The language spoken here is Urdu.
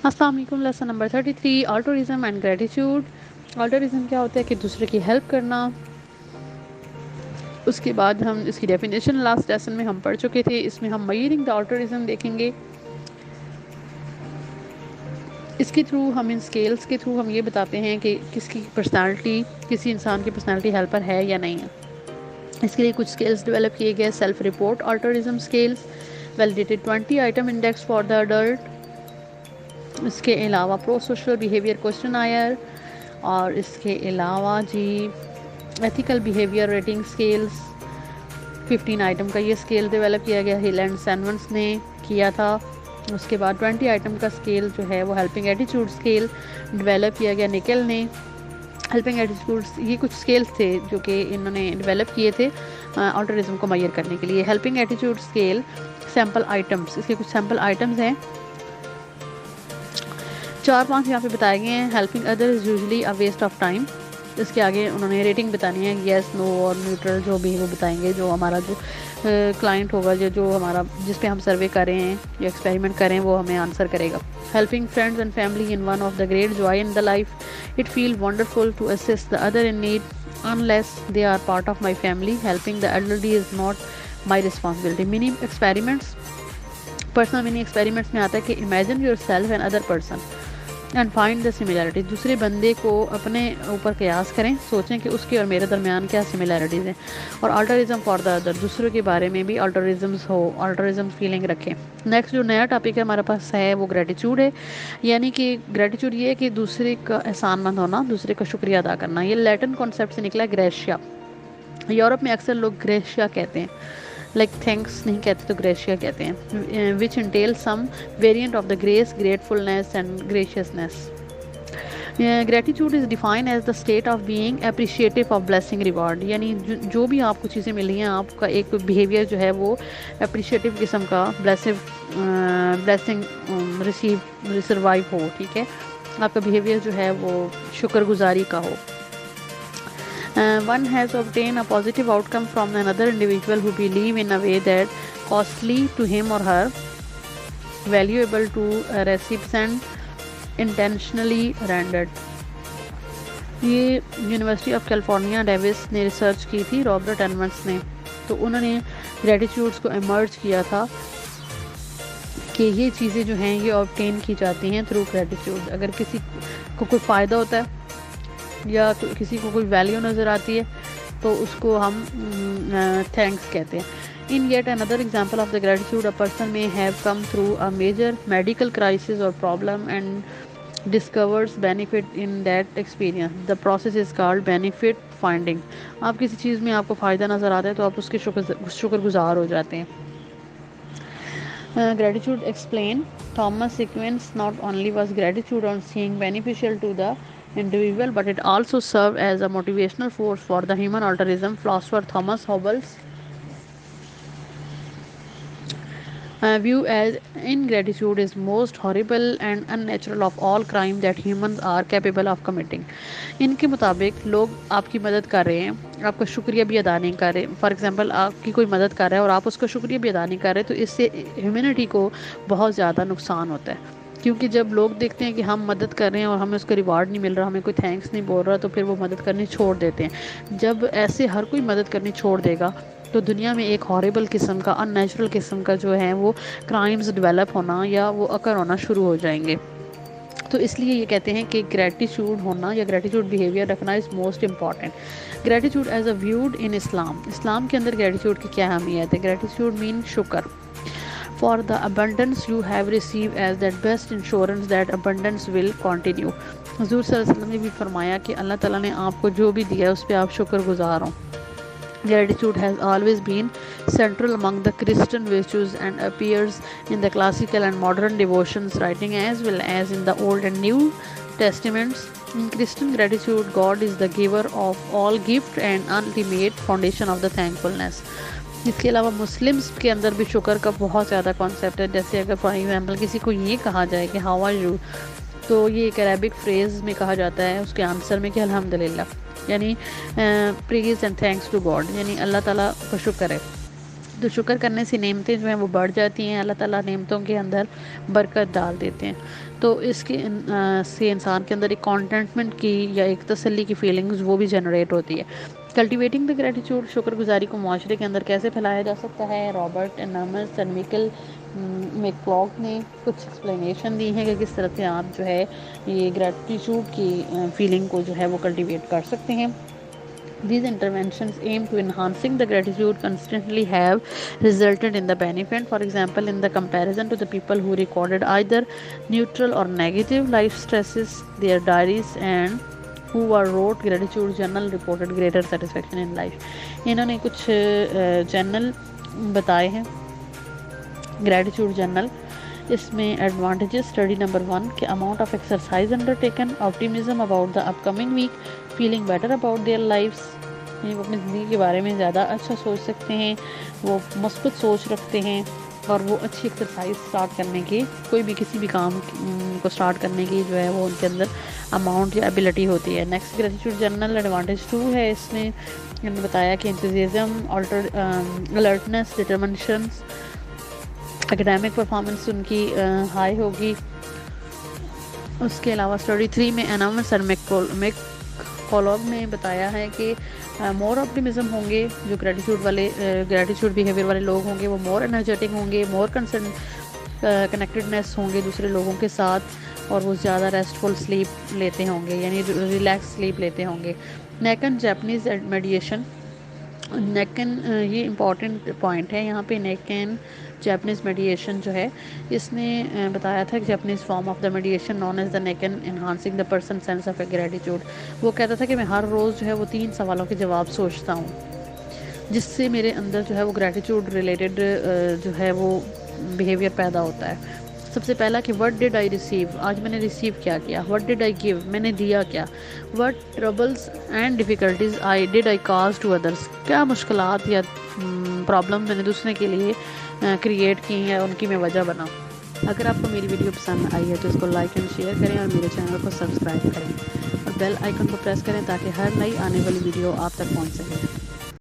السلام علیکم. Lesson number 33 altruism and gratitude. Altruism کیا ہوتا ہے کہ دوسرے کی ہیلپ کرنا. اس کے بعد ہم اس کی ڈیفینیشن لاسٹ لیسن میں ہم پڑھ چکے تھے. اس میں ہم میئرنگ دا آلٹرزم دیکھیں گے. اس کے تھرو ہم ان اسکیلس کے تھرو ہم یہ بتاتے ہیں کہ کس کی پرسنالٹی, کسی انسان کی پرسنالٹی ہیلپر ہے یا نہیں ہے. اس کے لیے کچھ اسکیلس ڈیولپ کیے گئے. Self report altruism scales, validated 20 item index for the adult. اس کے علاوہ pro social behaviour questionnaire, اور اس کے علاوہ جی ethical behaviour rating scales. 15 item کا یہ اسکیل ڈیولپ کیا گیا, ہل اینڈ سینونس نے کیا تھا. اس کے بعد 20 آئٹم کا اسکیل جو ہے وہ ہیلپنگ ایٹیٹیوڈ اسکیل ڈیولپ کیا گیا نکل نے. ہیلپنگ ایٹیٹیوڈس یہ کچھ اسکیلس تھے جو کہ انہوں نے ڈیولپ کیے تھے آلٹرزم کو میئر کرنے کے لیے. Helping attitude scale sample items, اس کے کچھ سیمپل آئٹمس ہیں 4-5 یہاں پہ بتائے گئے ہیں. Helping other is usually a waste of time. اس کے آگے انہوں نے ریٹنگ بتانی ہے, یس نو اور نیوٹرل جو بھی وہ بتائیں گے. جو ہمارا جو کلائنٹ ہوگا جو ہمارا جس پہ ہم سروے کر رہے ہیں یا ایکسپیریمنٹ کر رہے ہیں وہ ہمیں آنسر کرے گا. Helping friends and family in one of the great joy in the life. It feel wonderful to assist the other in need unless they are part of my family. Helping the elderly is not my responsibility. Mini experiments, personal mini experiments میں آتا ہے کہ imagine yourself and other person and find the similarity. دوسرے بندے کو اپنے اوپر قیاس کریں, سوچیں کہ اس کے اور میرے درمیان کیا سملیرٹیز ہیں. اور آلٹرزم فار دا ادر, دوسروں کے بارے میں بھی آلٹرزمس ہو, آلٹرزم فیلنگ رکھیں. نیکسٹ جو نیا ٹاپک ہے ہمارے پاس ہے وہ گریٹیٹیوڈ ہے. یعنی کہ گریٹیٹیوڈ یہ ہے کہ دوسرے کا احسان مند ہونا, دوسرے کا شکریہ ادا کرنا. یہ لیٹن کانسیپٹ سے نکلا ہے گریشیا. یورپ میں اکثر لوگ گریشیا کہتے ہیں, لائک تھینکس نہیں کہتے تو گریشیا کہتے ہیں. Which until some variant of the grace, gratefulness and graciousness. Gratitude is define as the state of being appreciative of blessing reward. یعنی جو بھی آپ کو چیزیں ملی ہیں, آپ کا ایک بیہیویئر جو ہے وہ اپریشیٹیو قسم کا, بلیسنگ ریسروائیو ہو. ٹھیک ہے, آپ کا بیہیویئر جو ہے وہ شکر گزاری کا ہو. One has obtained a positive outcome from another individual who believe in a way that costly to him or her, valuable to a recipient, intentionally rendered. یہ یونیورسٹی آف کیلیفورنیا ڈیوس نے ریسرچ کی تھی, رابرٹ ایڈمنڈس نے. تو انہوں نے گریٹیٹیوڈس کو ایمرج کیا تھا کہ یہ چیزیں جو ہیں یہ آبٹین کی جاتی ہیں تھرو گریٹیٹیوڈ. اگر کسی کو کوئی فائدہ ہوتا ہے یا کسی کو کوئی ویلیو نظر آتی ہے تو اس کو ہم تھینکس کہتے ہیں. In yet another example of the gratitude, a person may have come through a major medical crisis or problem and discovers benefit in that experience. The process is called benefit finding. آپ کسی چیز میں آپ کو فائدہ نظر آتا ہے تو آپ اس کے شکر گزار ہو جاتے ہیں. Gratitude explain. Thomas Aquinas not only was gratitude on seeing beneficial to the individual, but it also served as a motivational force for the human altruism. Philosopher Thomas Hobbes view as ingratitude is most horrible and unnatural of all crime that humans are capable of committing. ان کے مطابق لوگ آپ کی مدد کر رہے ہیں, آپ کا شکریہ بھی ادا نہیں کر رہے. فار ایگزامپل آپ کی کوئی مدد کر رہا ہے اور آپ اس کا شکریہ بھی ادا نہیں کر رہے, تو اس سے ہیومینٹی کو بہت زیادہ نقصان ہوتا ہے. کیونکہ جب لوگ دیکھتے ہیں کہ ہم مدد کر رہے ہیں اور ہمیں اس کا ریوارڈ نہیں مل رہا, ہمیں کوئی تھینکس نہیں بول رہا, تو پھر وہ مدد کرنی چھوڑ دیتے ہیں. جب ایسے ہر کوئی مدد کرنی چھوڑ دے گا تو دنیا میں ایک ہاربل قسم کا, ان نیچرل قسم کا جو ہے وہ کرائمز ڈیولپ ہونا یا وہ اکر ہونا شروع ہو جائیں گے. تو اس لیے یہ کہتے ہیں کہ گریٹیٹیوڈ ہونا یا گریٹیٹیوڈ بیہیویئر رکھنا is most important. Gratitude is a viewed in Islam. Islam کے اندر گریٹیٹیوڈ کی کیا اہمیت ہے؟ گریٹیٹیوڈ مین شکر. For the abundance you have received as that best insurance that abundance will continue. حضور صلی اللہ علیہ وسلم نے بھی فرمایا کہ اللہ تعالیٰ نے آپ کو جو بھی دیا اس پہ آپ شکر گزار ہوں. Gratitude has always been central among the Christian virtues and appears in the classical and modern devotions writing as well as in the Old and New Testaments. In Christian gratitude, God is the giver of all gift and ultimate foundation of the thankfulness. اس کے علاوہ مسلمس کے اندر بھی شکر کا بہت زیادہ کانسیپٹ ہے. جیسے اگر فار ایگزامپل کسی کو یہ کہا جائے کہ ہاؤ آر یو, تو یہ ایک عربک فریز میں کہا جاتا ہے اس کے آنسر میں کہ الحمدللہ, یعنی praise and thanks to God, یعنی اللہ تعالیٰ کا شکر ہے. تو شکر کرنے سے نعمتیں جو ہیں وہ بڑھ جاتی ہیں, اللہ تعالیٰ نعمتوں کے اندر برکت ڈال دیتے ہیں. تو اس کے سے انسان کے اندر ایک کانٹینٹمنٹ کی یا ایک تسلی کی فیلنگز وہ بھی جنریٹ ہوتی ہے. کلٹیویٹنگ دا گریٹیٹیوڈ، شکر گزاری کو معاشرے کے اندر کیسے پھیلایا جا سکتا ہے. رابرٹ انامس اینڈ میکل میکلاگ نے کچھ ایکسپلینیشن دی ہیں کہ کس طرح سے آپ جو ہے یہ گریٹیٹیوڈ کی فیلنگ کو جو ہے وہ کلٹیویٹ کر سکتے ہیں. These interventions aim to enhancing the gratitude constantly have resulted in the benefit. For example, in the comparison to the people who recorded either neutral or negative life stresses, their diaries, and who were wrote gratitude journal reported greater satisfaction in life. انہوں نے کچھ جرنل بتائے ہیں گریٹیٹیوڈ جرنل. اس میں ایڈوانٹیجز اسٹڈی نمبر 1 کہ amount of exercise undertaken, optimism about the upcoming week, feeling better about their lives, یعنی وہ اپنی زندگی کے بارے میں زیادہ اچھا سوچ سکتے ہیں، وہ مثبت سوچ رکھتے ہیں، اور وہ اچھی ایکسرسائز اسٹارٹ کرنے کی، کوئی بھی کسی بھی کام کو اسٹارٹ کرنے کی جو ہے وہ ان کے اندر اماؤنٹ یا ایبلٹی ہوتی ہے. نیکسٹ گریٹیٹیوڈ جرنل ایڈوانٹیج 2 ہے. اس میں انہوں نے بتایا کہ انتھوزیزم، الرٹنس، ڈٹرمنیشنس، اکیڈیمک پرفارمنس ان کی ہائی ہوگی. اس کے علاوہ اسٹڈی 3 میں انامس اور میکلاگ نے بتایا ہے کہ مور آپٹیمزم ہوں گے جو گریٹیٹیوڈ بیہیویئر والے لوگ ہوں گے، وہ مور انرجیٹک ہوں گے، مور کنیکٹڈنیس ہوں گے دوسرے لوگوں کے ساتھ، اور وہ زیادہ ریسٹفل سلیپ لیتے ہوں گے، یعنی ریلیکس سلیپ لیتے ہوں گے. نیکن جاپنیز میڈیشن، نیکن یہ امپورٹنٹ پوائنٹ ہے یہاں پہ. نیکن جاپنیز میڈیشن جو ہے اس نے بتایا تھا کہ Japanese form of the meditation known as the Naikan enhancing the person sense of a gratitude. وہ کہتا تھا کہ میں ہر روز جو ہے وہ 3 سوالوں کے جواب سوچتا ہوں جس سے میرے اندر جو ہے وہ گریٹیٹیوڈ ریلیٹڈ جو ہے وہ بیہیویئر پیدا ہوتا ہے. سب سے پہلا کہ وٹ ڈڈ آئی ریسیو، آج میں نے ریسیو کیا کیا. وٹ ڈڈ آئی گیو، میں نے دیا کیا. What troubles and difficulties did I cause to others, کیا مشکلات یا پرابلم میں نے دوسرے کے لیے کریٹ کی ہیں، ان کی میں وجہ بنا. اگر آپ کو میری ویڈیو پسند آئی ہے تو اس کو لائک اینڈ شیئر کریں اور میرے چینل کو سبسکرائب کریں اور بیل آئیکن کو پریس کریں تاکہ ہر نئی آنے والی ویڈیو آپ تک پہنچ سکے.